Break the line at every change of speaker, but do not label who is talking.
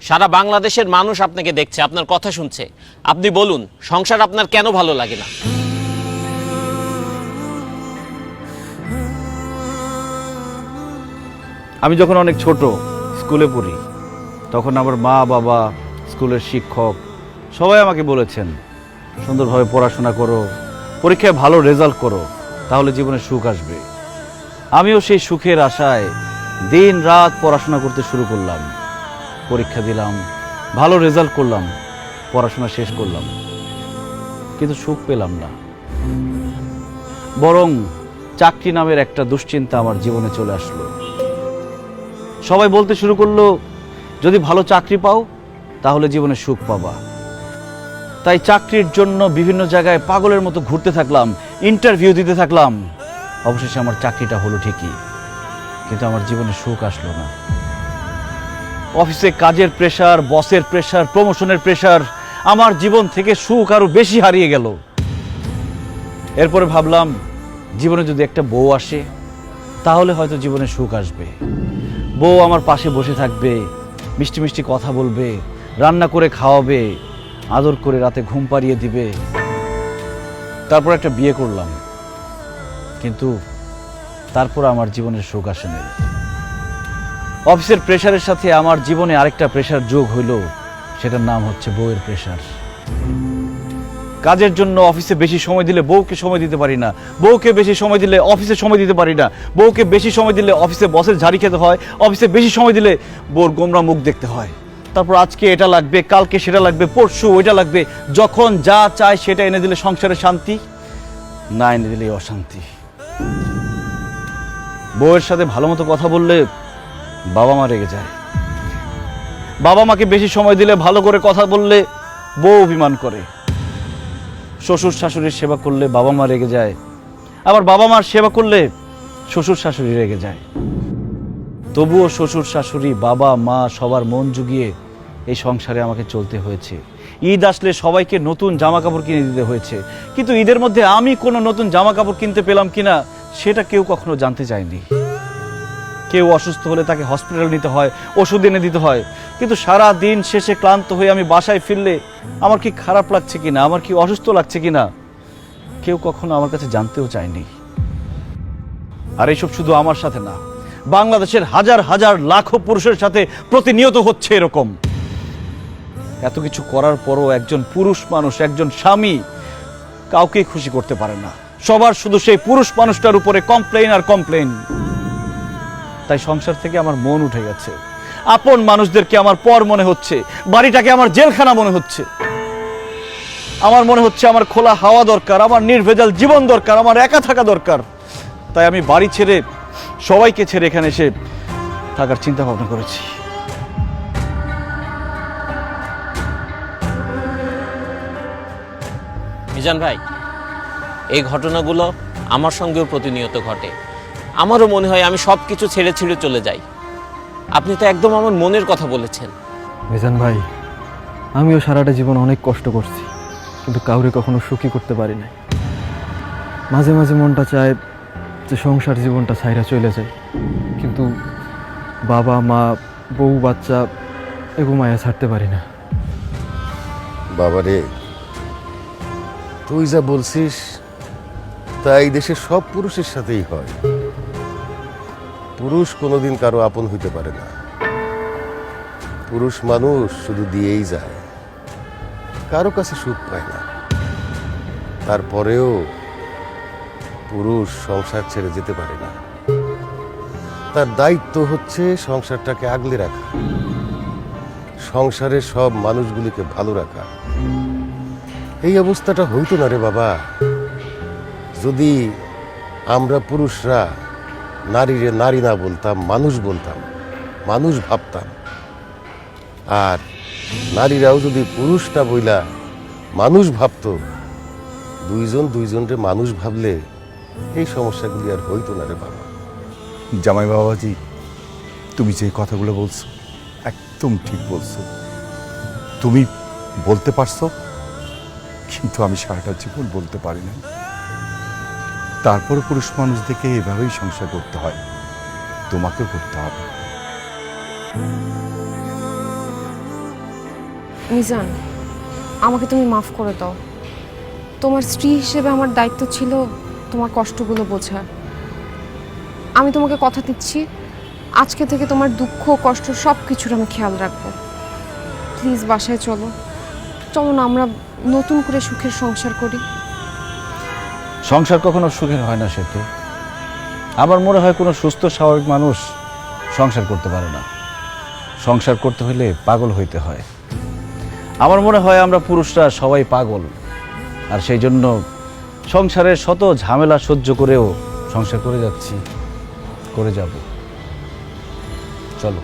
সারা বাংলাদেশের মানুষ আপনাকে দেখছে, আপনার কথা শুনছে। আপনি বলুন, সংসার আপনার কেন ভালো লাগে না?
আমি যখন অনেক ছোট স্কুলে পড়ি, তখন আমার মা বাবা, স্কুলের শিক্ষক সবাই আমাকে বলেছেন, সুন্দরভাবে পড়াশোনা করো, পরীক্ষায় ভালো রেজাল্ট করো, তাহলে জীবনে সুখ আসবে। আমিও সেই সুখের আশায় দিন রাত পড়াশোনা করতে শুরু করলাম। পরীক্ষা দিলাম, ভালো রেজাল্ট করলাম, পড়াশোনা শেষ করলাম, কিন্তু সুখ পেলাম না। বরং চাকরি নামের একটা দুশ্চিন্তা আমার জীবনে চলে আসলো। সবাই বলতে শুরু করলো, যদি ভালো চাকরি পাও তাহলে জীবনে সুখ পাবা। তাই চাকরির জন্য বিভিন্ন জায়গায় পাগলের মতো ঘুরতে থাকলাম, ইন্টারভিউ দিতে থাকলাম। অবশেষে আমার চাকরিটা হলো ঠিকই, কিন্তু আমার জীবনে সুখ আসলো না। অফিসে কাজের প্রেসার, বসের প্রেসার, প্রমোশনের প্রেসার, আমার জীবন থেকে সুখ আরো বেশি হারিয়ে গেল। এরপরে ভাবলাম, জীবনে যদি একটা বউ আসে তাহলে হয়তো জীবনে সুখ আসবে। বউ আমার পাশে বসে থাকবে, মিষ্টি মিষ্টি কথা বলবে, রান্না করে খাওয়াবে, আদর করে রাতে ঘুম পাড়িয়ে দিবে। তারপর একটা বিয়ে করলাম, কিন্তু তারপর আমার জীবনের সুখ আসেনি। অফিসের প্রেশারের সাথে আমার জীবনে আরেকটা প্রেশার যোগ হইল, সেটার নাম হচ্ছে বউয়ের প্রেশার। কাজের জন্য অফিসে বেশি সময় দিলে বউকে সময় দিতে পারি না, বউকে বেশি সময় দিলে অফিসে সময় দিতে পারি না, বউকে বেশি সময় দিলে অফিসে বসের ঝাড়ি খেতে হয়, অফিসে বেশি সময় দিলে বউর গোমরা মুখ দেখতে হয়। তারপর আজকে এটা লাগবে, কালকে সেটা লাগবে, পরশু ওইটা লাগবে। যখন যা চায় সেটা এনে দিলে সংসারে শান্তি, না এনে দিলে অশান্তি। বউয়ের সাথে ভালো মতো কথা বললে বাবা মা রেগে যায়, বাবা মাকে বেশি সময় দিলে, ভালো করে কথা বললে বউ অভিমান করে। শ্বশুর শাশুড়ির সেবা করলে বাবা মা রেগে যায়, আবার বাবা মার সেবা করলে শ্বশুর শাশুড়ি রেগে যায়। তবুও শ্বশুর শাশুড়ি, বাবা মা সবার মন জুগিয়ে এই সংসারে আমাকে চলতে হয়েছে। ঈদ আসলে সবাইকে নতুন জামা কাপড় কিনে দিতে হয়েছে, কিন্তু ঈদের মধ্যে আমি কোনো নতুন জামা কাপড় কিনতে পেলাম কিনা সেটা কেউ কখনো জানতে চায়নি। কেউ অসুস্থ হলে তাকে হসপিটাল নিতে হয়, ওষুধ এনে দিতে হয়, কিন্তু সারা দিন শেষে ক্লান্ত হয়ে আমি বাসায় ফিরলে আমার কি খারাপ লাগছে কিনা, আমার কি অসুস্থ লাগছে কিনা কেউ কখনো আমার কাছে জানতেও চায়নি। আর এইসব শুধু আমার সাথে না, বাংলাদেশের হাজার হাজার লাখো পুরুষের সাথে প্রতিনিয়ত হচ্ছে এরকম। এত কিছু করার পরও একজন পুরুষ মানুষ, একজন স্বামী কাউকে খুশি করতে পারে না। সবার শুধু সেই পুরুষ মানুষটার উপরে কমপ্লেইন আর কমপ্লেইন। তাই সংসার থেকে আমার মন উঠে গেছে। আপন মানুষদেরকে আমার পর মনে হচ্ছে, বাড়িটাকে আমার জেলখানা মনে হচ্ছে। আমার মনে হচ্ছে আমার খোলা হাওয়া দরকার, আমার নির্ভেজাল জীবন দরকার, আমার একা থাকা দরকার। তাই আমি বাড়ি ছেড়ে, সবাইকে ছেড়ে এখানে এসে থাকার চিন্তা ভাবনা করেছি।
মিজান ভাই, এই ঘটনাগুলো আমার সঙ্গেও প্রতিনিয়ত ঘটে। আমারও মনে হয় আমি সব কিছু ছেড়ে ছেড়ে চলে যাই। আপনি তো একদম আমার মনের কথা বলেছেন।
মিজান ভাই, আমিও সারাটা জীবন অনেক কষ্ট করছি, কিন্তু কাউরে কখনো সুখী করতে পারি নাই। মাঝে মাঝে মনটা চায় যে সংসার জীবনটা ছাইরা চলে যায়, কিন্তু বাবা মা, বউ বাচ্চা এগো মায়া ছাড়তে পারি না।
বাবারে, তুই যা বলছিস তাই দেশের সব পুরুষের সাথেই হয়। পুরুষ কোনোদিন কারো আপন হইতে পারে না। পুরুষ মানুষ শুধু দিয়েই যায়, কারো কাছে সুখ পায় না। তারপরেও পুরুষ সংসার ছেড়ে যেতে পারে না। তার দায়িত্ব হচ্ছে সংসারটাকে আগলে রাখা, সংসারের সব মানুষগুলিকে ভালো রাখা। এই অবস্থাটা হইতো না রে বাবা, যদি আমরা পুরুষরা নারীরে নারী না বলতাম, মানুষ বলতাম, মানুষ ভাবতাম। আর নারীরাও যদি পুরুষ না বইলা মানুষ ভাবতো, দুইজন দুইজনরে মানুষ ভাবলে এই সমস্যাগুলি আর হইতো না রে বাবা।
জামাই বাবাজি, তুমি যে কথাগুলো বলছো একদম ঠিক বলছো। তুমি বলতে পারছো, কিন্তু আমি সারাটা জীবন বলতে পারি না। তারপরে পুরুষ মানুষদেরকে এভাবেই সংসার করতে হয়, তোমাকে করতে হবে।
মিজান, আমাকে তুমি মাফ করে দাও। তোমার স্ত্রী হিসেবে আমার দায়িত্ব ছিল তোমার কষ্টগুলো বোঝা। আমি তোমাকে কথা দিচ্ছি, আজকে থেকে তোমার দুঃখ কষ্ট সব কিছুর আমি খেয়াল রাখবো। প্লিজ বাসায় চলো, চলো না আমরা নতুন করে সুখের সংসার করি।
সংসার কখনো সুখের হয় না সেতু। আমার মনে হয় কোনো সুস্থ স্বাভাবিক মানুষ সংসার করতে পারে না। সংসার করতে হলে পাগল হইতে হয়। আমার মনে হয় আমরা পুরুষরা সবাই পাগল, আর সেই জন্য সংসারের শত ঝামেলা সহ্য করেও সংসার করে যাচ্ছি, করে যাব। চলো।